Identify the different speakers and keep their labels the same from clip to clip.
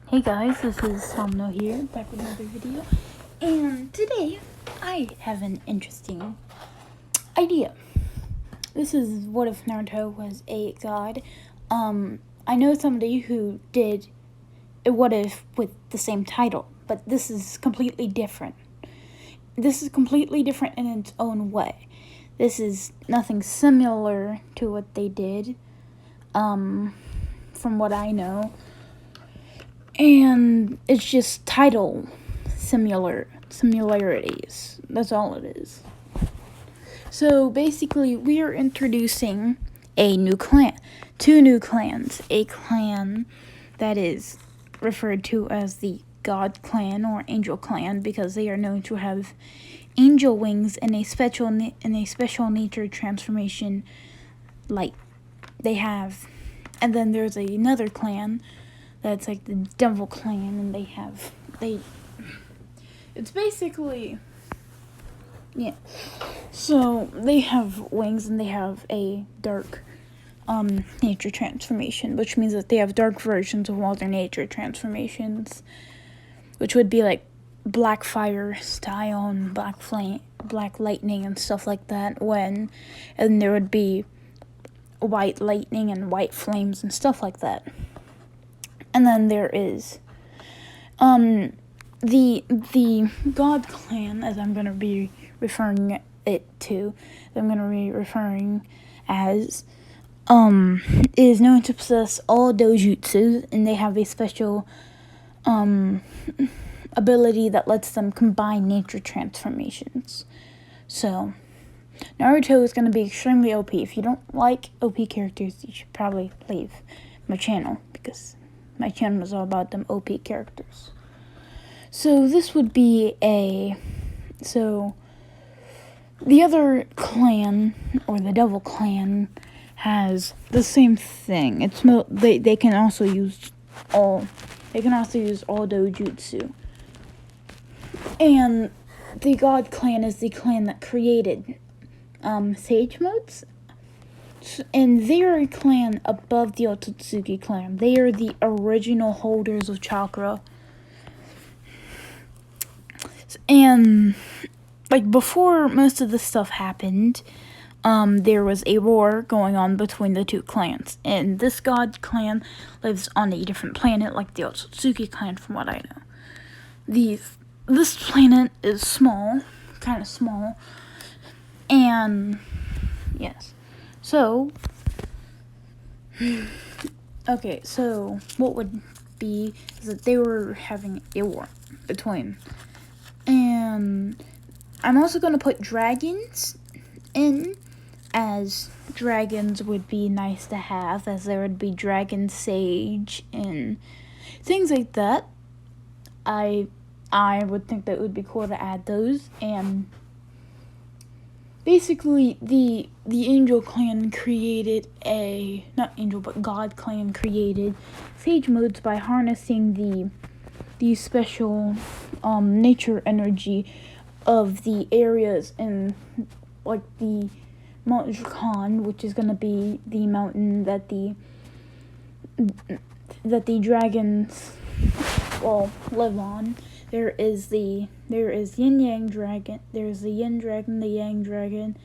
Speaker 1: Hey guys, this is Somno here, back with another video, and today I have an interesting idea. This is what if Naruto was a god. I know somebody who did a what if with the same title, but this is completely different. This is completely different in its own way. This is nothing similar to what they did, from what I know. And it's just title similarities. That's all it is. So basically, we are introducing a new clan. Two new clans. A clan that is referred to as the God Clan or Angel Clan because they are known to have angel wings and a special nature transformation like they have. And then there's another clan that's like the Devil Clan, and it's basically, yeah. So they have wings and they have a dark nature transformation, which means that they have dark versions of all their nature transformations, which would be like black fire style and black flame, black lightning and stuff like that. And there would be white lightning and white flames and stuff like that. And then there is the God Clan, as I'm gonna be referring it to, I'm gonna be referring as, is known to possess all dojutsu, and they have a special ability that lets them combine nature transformations. So Naruto is gonna be extremely OP. If you don't like OP characters, you should probably leave my channel because my channel is all about them OP characters. So this would be so the other clan, or the Devil Clan, has the same thing. It's they can also use all dojutsu. And the God Clan is the clan that created Sage Modes. And they are a clan above the Otsutsuki clan. They are the original holders of chakra. And like before most of this stuff happened, there was a war going on between the two clans. And this God clan lives on a different planet, like the Otsutsuki clan, from what I know. This planet is small, kind of small, and yes. So, okay, so what would be is that they were having a war between. And I'm also going to put dragons in, as dragons would be nice to have, as there would be dragon sage and things like that. I would think that it would be cool to add those. And basically, the Angel Clan created God Clan created Sage Modes by harnessing the special nature energy of the areas in, like, the Mount Drakan, which is going to be the mountain that the dragons live on. There is Yin Yang Dragon. There's the Yin Dragon, the Yang Dragon,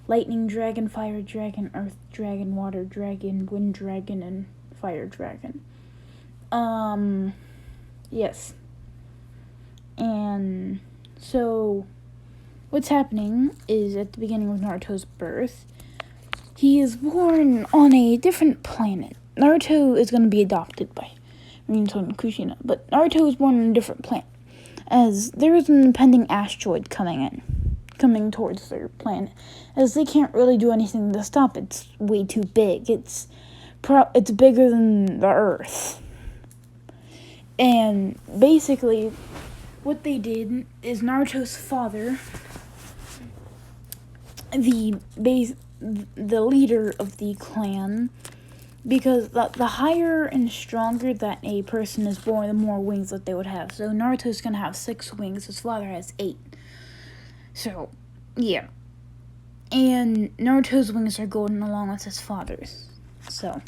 Speaker 1: Lightning Dragon, Fire Dragon, Earth Dragon, Water Dragon, Wind Dragon, and Fire Dragon. Yes. And so what's happening is at the beginning of Naruto's birth, he is born on a different planet. Naruto is going to be adopted by Minato and Kushina, but Naruto was born on a different planet, as there is an impending asteroid coming towards their planet, as they can't really do anything to stop it. It's way too big. It's bigger than the Earth. And basically, what they did is Naruto's father, the leader of the clan, because the higher and stronger that a person is born, the more wings that they would have. So Naruto's gonna have 6 wings. His father has 8. So, yeah. And Naruto's wings are golden along with his father's. So,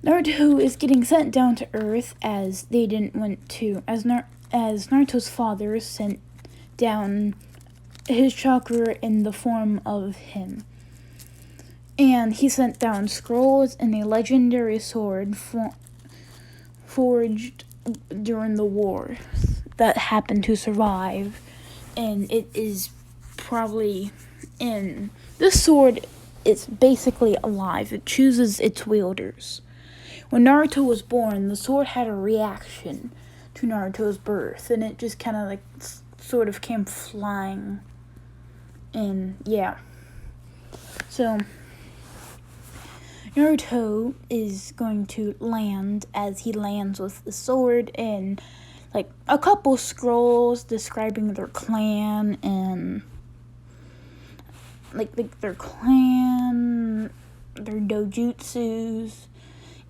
Speaker 1: Naruto is getting sent down to Earth as they didn't want to, as Naruto's father sent down his chakra in the form of him. And he sent down scrolls and a legendary sword forged during the war that happened to survive. And it is probably in... This sword is basically alive. It chooses its wielders. When Naruto was born, the sword had a reaction to Naruto's birth. And it just kind of like sort of came flying. And yeah. So Naruto is going to land as he lands with the sword and like a couple scrolls describing their clan and like their clan, their dojutsus,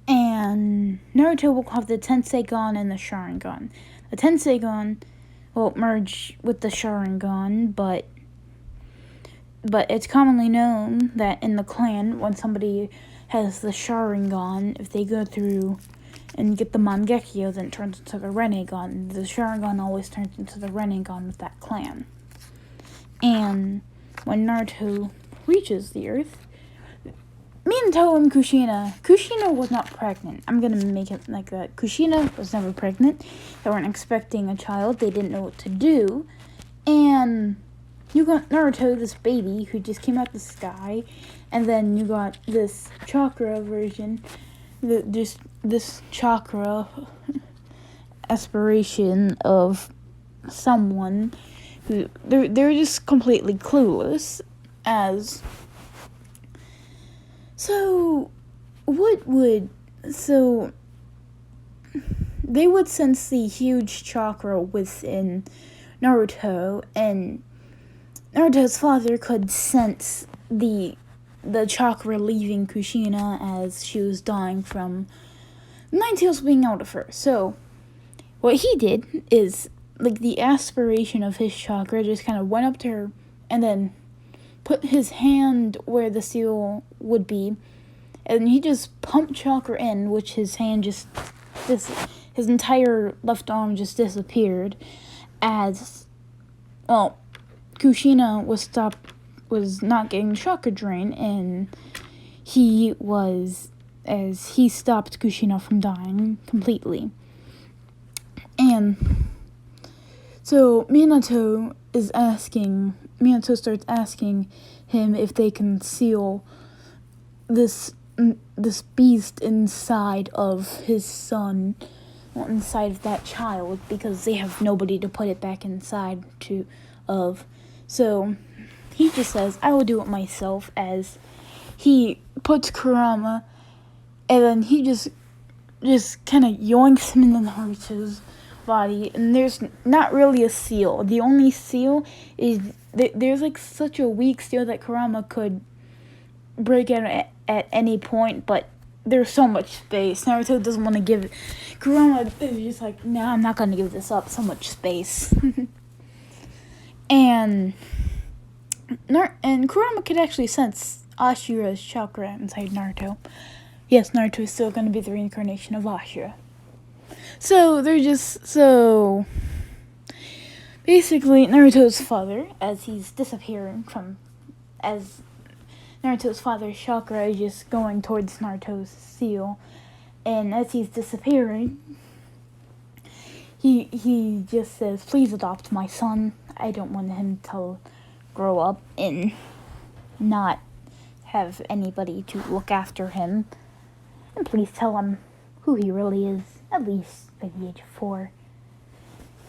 Speaker 1: and Naruto will have the Tenseigan and the Sharingan. The Tenseigan will merge with the Sharingan, but it's commonly known that in the clan, when somebody has the Sharingan, if they go through and get the Mangekyo, then it turns into the Rinnegan. The Sharingan always turns into the Rinnegan with that clan. And when Naruto reaches the Earth, Minato and Kushina was not pregnant. I'm gonna make it like that. Kushina was never pregnant. They weren't expecting a child. They didn't know what to do. And you got Naruto, this baby who just came out the sky, and then you got this chakra version, this chakra aspiration of someone who they're just completely clueless as. So they would sense the huge chakra within Naruto, and Naruto's father could sense the chakra leaving Kushina as she was dying from Nine-Tails being out of her. So what he did is, like, the aspiration of his chakra just kind of went up to her and then put his hand where the seal would be, and he just pumped chakra in, which his hand his entire left arm just disappeared as, well, Kushina was not getting chakra drain, and he stopped Kushina from dying completely. And so Minato starts asking him if they can seal this beast inside of his son, well, inside of that child, because they have nobody to put it back inside of. So he just says, I will do it myself, as he puts Kurama, and then he just kind of yoinks him into Naruto's body, and there's not really a seal. The only seal is there's like such a weak seal that Kurama could break out at any point, but there's so much space. Naruto doesn't want to give it. Kurama is just like, no, I'm not going to give this up. So much space. And Kurama could actually sense Ashura's chakra inside Naruto. Yes, Naruto is still going to be the reincarnation of Ashura. So basically Naruto's father, as Naruto's father's chakra is just going towards Naruto's seal, and as he's disappearing, he just says, please adopt my son. I don't want him to grow up and not have anybody to look after him. And please tell him who he really is, at least by the age of 4.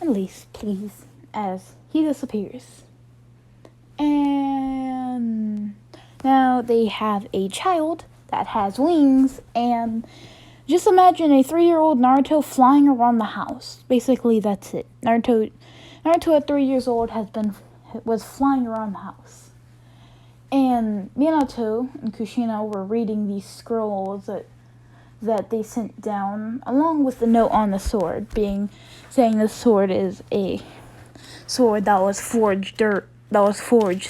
Speaker 1: At least, please, as he disappears. And now they have a child that has wings, and just imagine a 3-year-old Naruto flying around the house. Basically, that's it. Naruto at 3 years old was flying around the house. And Minato and Kushina were reading these scrolls that they sent down, along with the note on the sword, saying the sword is a sword that was forged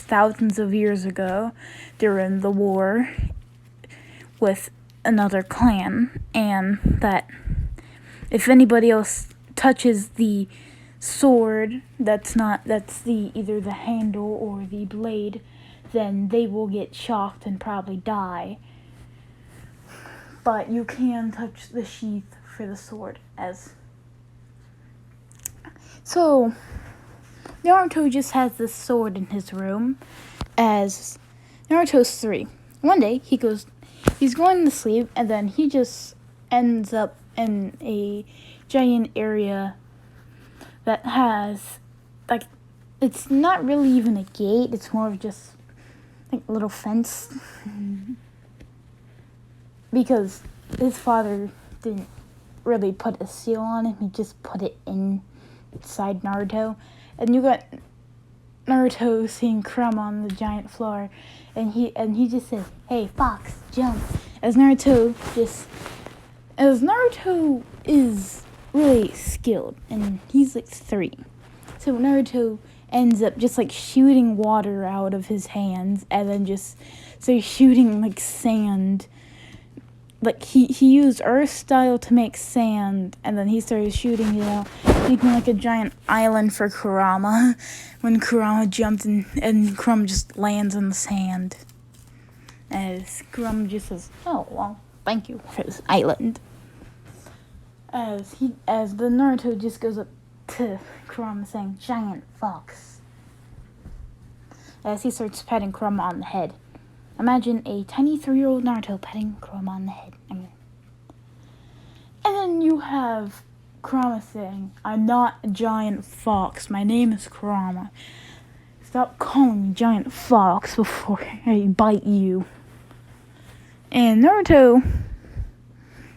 Speaker 1: thousands of years ago during the war with another clan, and that if anybody else touches the sword that's either the handle or the blade, then they will get shocked and probably die. But you can touch the sheath for the sword. So Naruto just has this sword in his room, as Naruto's 3. One day he's going to sleep, and then he just ends up in a giant area that has, like, it's not really even a gate, it's more of just like a little fence. Because his father didn't really put a seal on it, he just put it inside Naruto. And you got Naruto seeing Kurama on the giant floor, and he just says, "Hey, Fox, jump!" As Naruto is really skilled, and he's like 3, so Naruto ends up just like shooting water out of his hands, and then just shooting like sand. Like he used earth style to make sand, and then he started shooting it out, making like a giant island for Kurama. When Kurama jumped and Kurama just lands on the sand, as Kurama just says, "Oh well, thank you for this island." As the Naruto just goes up to Kurama saying, "Giant fox," as he starts patting Kurama on the head. Imagine a tiny 3-year-old Naruto patting Kurama on the head. And then you have Kurama saying, "I'm not a giant fox. My name is Kurama. Stop calling me giant fox before I bite you." And Naruto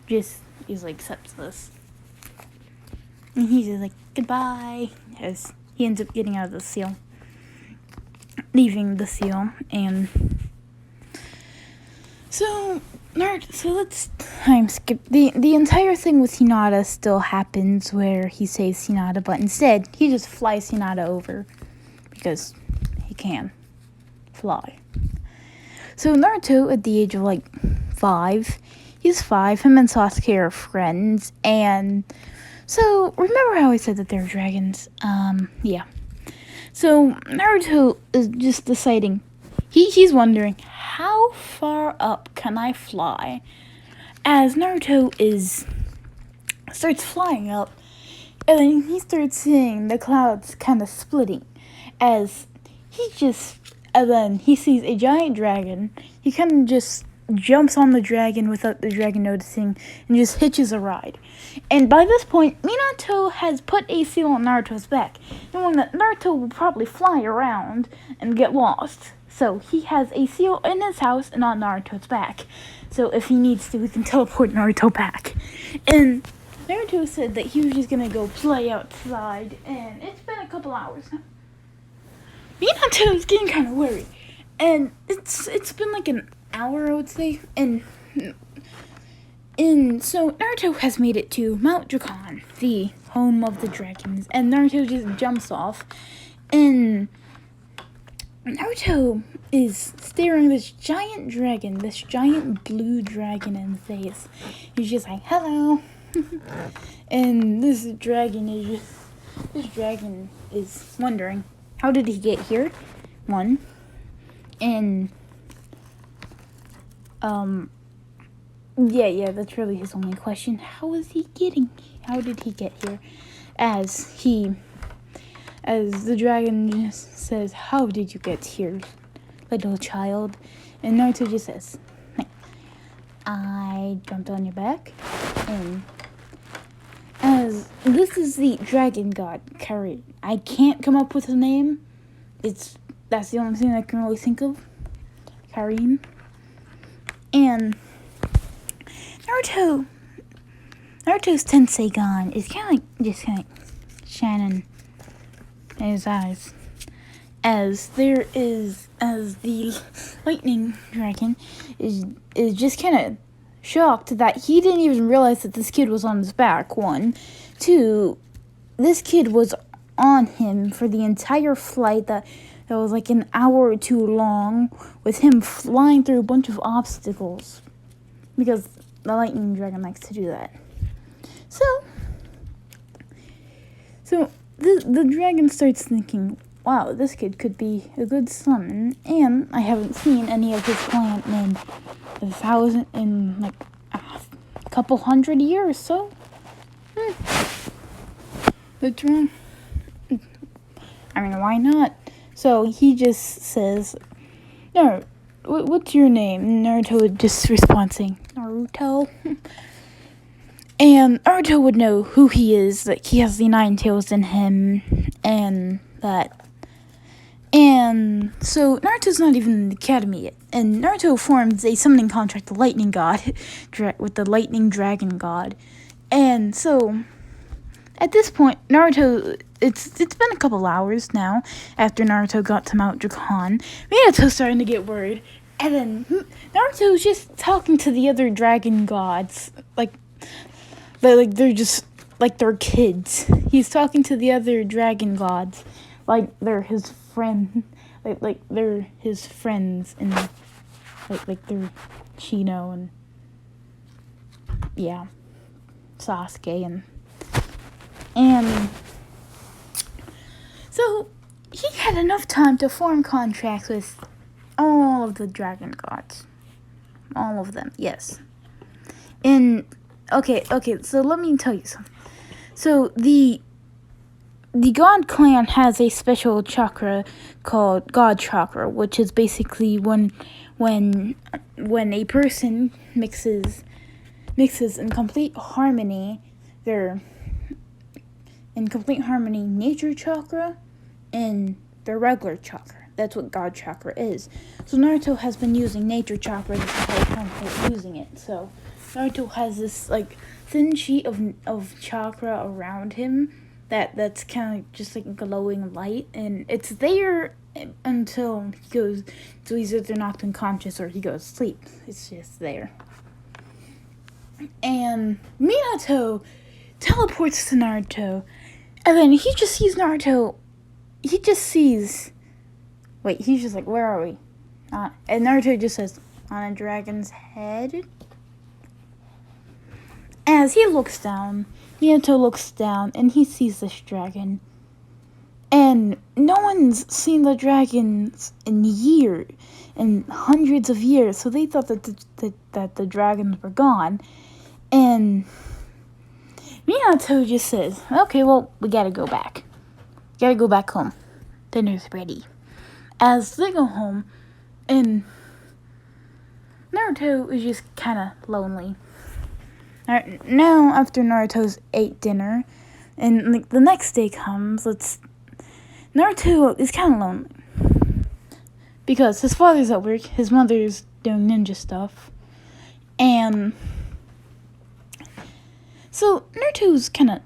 Speaker 1: just accepts this. And he's just like, "Goodbye," as he ends up getting out of the seal. Leaving the seal, and So let's time skip. The entire thing with Hinata still happens, where he saves Hinata, but instead he just flies Hinata over because he can fly. So Naruto, at the age of 5, he's 5. Him and Sasuke are friends, and so remember how I said that they're dragons? Yeah. So Naruto is just deciding. He's wondering, how far up can I fly? As Naruto starts flying up, and then he starts seeing the clouds kind of splitting. And then he sees a giant dragon. He kind of just jumps on the dragon without the dragon noticing, and just hitches a ride. And by this point, Minato has put a seal on Naruto's back, knowing that Naruto will probably fly around and get lost. So he has a seal in his house and on Naruto's back. So if he needs to, he can teleport Naruto back. And Naruto said that he was just going to go play outside, and it's been a couple hours now. Minato is getting kind of worried. And it's been like an hour, I would say. And so Naruto has made it to Mount Dragon, the home of the dragons. And Naruto just jumps off, and Naruto is staring this giant dragon, this giant blue dragon in the face. He's just like, "Hello." And this dragon is wondering, how did he get here? One. And yeah, that's really his only question. How did he get here? As the dragon just says, "How did you get here, little child?" And Naruto just says, "I jumped on your back." And as this is the dragon god, Karin. I can't come up with a name. That's the only thing I can really think of. Karin. And Naruto's Tenseigan is kind of shining in his eyes, as the lightning dragon is just kind of shocked that he didn't even realize that this kid was on his back. 1, 2, this kid was on him for the entire flight that was like an hour or 2 long, with him flying through a bunch of obstacles. because the lightning dragon likes to do that. So the dragon starts thinking, wow, this kid could be a good son, and I haven't seen any of his clan in a couple hundred years, so the dragon, I mean, why not? So he just says, no, what's your name? Naruto just responding, Naruto. And Naruto would know who he is, like he has the 9 tails in him, and that. And so Naruto's not even in the academy yet, and Naruto forms a summoning contract with the lightning god, with the lightning dragon god. And so at this point, Naruto, it's been a couple hours now after Naruto got to Mount Dragon. Minato's starting to get worried, and then Naruto's just talking to the other dragon gods, they're just like they're kids. He's talking to the other dragon gods like they're his friend, like they're his friends, and like they're Chino and Sasuke and so he had enough time to form contracts with all of the dragon gods, all of them. Yes, and okay. So let me tell you something. So the God clan has a special chakra called God chakra, which is basically when a person mixes in complete harmony, they're in complete harmony nature chakra and their regular chakra. That's what God chakra is. So Naruto has been using nature chakra this whole time using it. So Naruto has this like thin sheet of chakra around him that's kind of just like glowing light, and it's there until he goes, so he's either knocked unconscious or he goes to sleep. It's just there. And Minato teleports to Naruto, and then he just sees Naruto. He's just like, where are we? And Naruto just says, on a dragon's head. As he looks down, Minato looks down, and he sees this dragon. And no one's seen the dragons in hundreds of years, so they thought that the dragons were gone. And Minato just says, okay, well, we gotta go back. Gotta go back home. Dinner's ready. As they go home, and Naruto is just kind of lonely. Now, after Naruto's ate dinner, and like the next day comes, Naruto is kind of lonely because his father's at work, his mother's doing ninja stuff, and so Naruto's kind of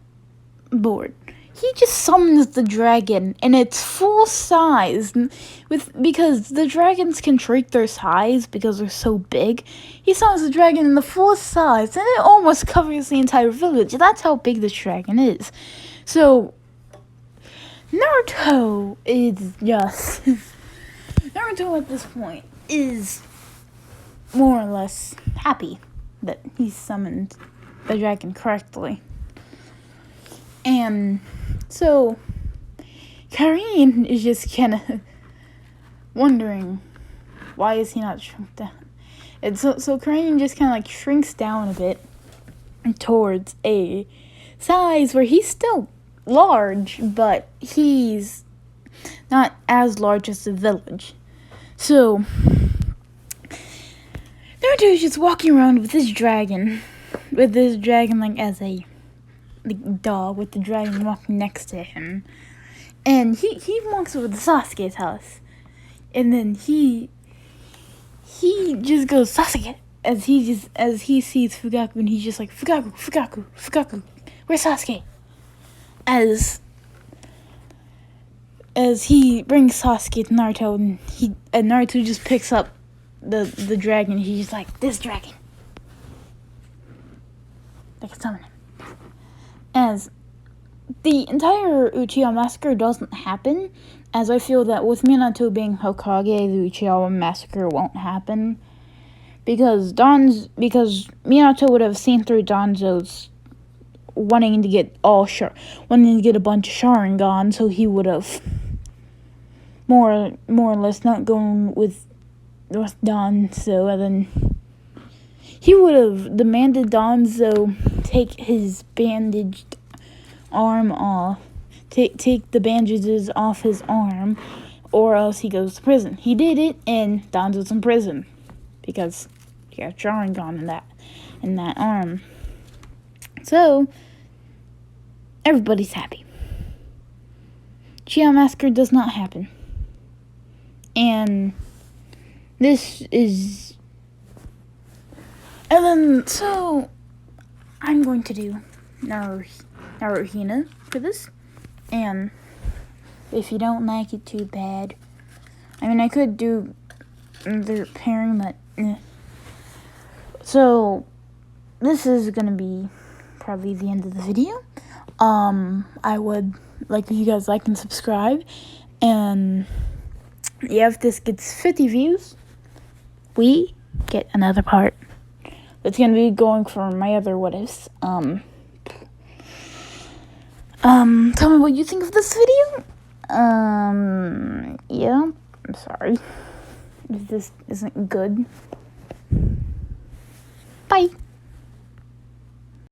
Speaker 1: bored. He just summons the dragon in its full size, because the dragons can shrink their size because they're so big. He summons the dragon in the full size, and it almost covers the entire village. That's how big this dragon is. So Naruto is just Naruto at this point is more or less happy that he summoned the dragon correctly. And so Karin is just kind of wondering, why is he not shrunk down? And so Karin just kind of like shrinks down a bit towards a size where he's still large, but he's not as large as the village. So Naruto is just walking around with this dragon like as a dog, with the dragon walking next to him. And he walks over to Sasuke's house, and then he just goes, Sasuke, as he sees Fugaku, and he's just like, Fugaku, where's Sasuke? As he brings Sasuke to Naruto, and Naruto just picks up the dragon. He's just like, this dragon, they can summon him. As the entire Uchiha massacre doesn't happen, as I feel that with Minato being Hokage, the Uchiha massacre won't happen. because Minato would have seen through Danzo's wanting to get a bunch of Sharingan, so he would have more or less not going with Danzo, and then he would have demanded Danzo take his bandaged arm off, take the bandages off his arm, or else he goes to prison. He did it, and Danzo's in prison because he got Sharingan in that arm. So everybody's happy. Chia Massacre does not happen. And so I'm going to do Naruhina for this. And if you don't like it, too bad. I mean, I could do the pairing, but so this is gonna be probably the end of the video. I would like if you guys like and subscribe, and yeah, if this gets 50 views, we get another part. It's gonna be going for my other what ifs. Tell me what you think of this video. Yeah, I'm sorry if this isn't good.